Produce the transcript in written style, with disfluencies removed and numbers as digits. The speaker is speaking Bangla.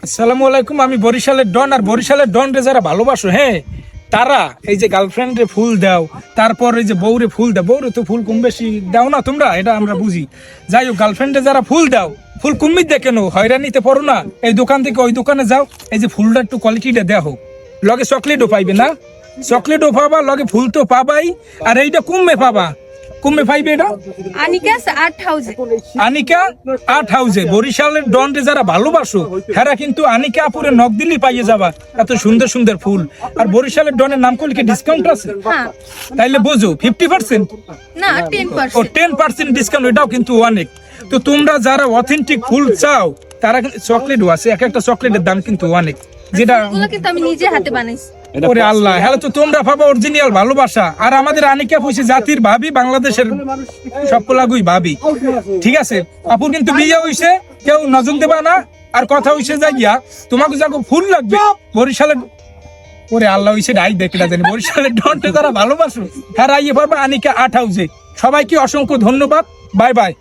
আসসালামু আলাইকুম। আমি বরিশালের ডন, আর বরিশালের ডন রে যারা ভালোবাসো, হ্যাঁ, তারা এই যে গার্লফ্রেন্ডে ফুল দাও, তারপর এই যে বউরে ফুল দাও। বউরে তো ফুল কম বেশি দাও না তোমরা, এটা আমরা বুঝি। যাই হোক, গার্লফ্রেন্ডে যারা ফুল দাও, ফুল কুম্মির দেখে নো, হয়রানিতে পড়ো না। এই দোকান থেকে ওই দোকানে যাও, এই যে ফুলটা একটু কোয়ালিটিটা দেখো, লগে চকলেটও পাইবে না, চকলেটও পাবা, লগে ফুল তো পাবাই। আর এইটা কুম্মে পাবা, কুম্মে পাইবে এটা আনিকা আর্ট হাউসে। বরিশালের ডন রে যারা ভালোবাসো, হেরা কিন্তু আনিকা আপুরে নক দিলেই পাইয়ে যাবা এত সুন্দর সুন্দর ফুল। আর বরিশালের ডনের নাম করলে কি ডিসকাউন্ট আছে? তাইলে বোঝো 50% না ও 10%। 10% ডিসকাউন্ট, এটাও কিন্তু অনেক। তো তোমরা যারা অথেন্টিক ফুল চাও, তারা চকলেটও আছে, এক একটা চকলেটের দাম কিন্তু অনেক, যেটা এগুলো কিন্তু আমি নিজে হাতে বানাইছি। ওরে আল্লাহ, হ্যালো, তো তোমরা পাবা অরিজিনাল ভালোবাসা। আর আমাদের আনিকা হইছে জাতির ভাবি, বাংলাদেশের সবগুলাগুই ভাবি, ঠিক আছে? আপুর কিন্তু বিয়ে হইছে, কেউ নজর দেবা না। আর কথা হইছে যাইয়া, তোমাকে যাকে ফুল লাগবে বরিশালের, ওরে আল্লাহ হইছে রাই দেখে জানি, বরিশালের ডনটা যারা ভালোবাসো, হ্যাঁ, রাইয়ে পারবা আনিকা আর্ট হাউসে। সবাইকে অসংখ্য ধন্যবাদ, বাই বাই।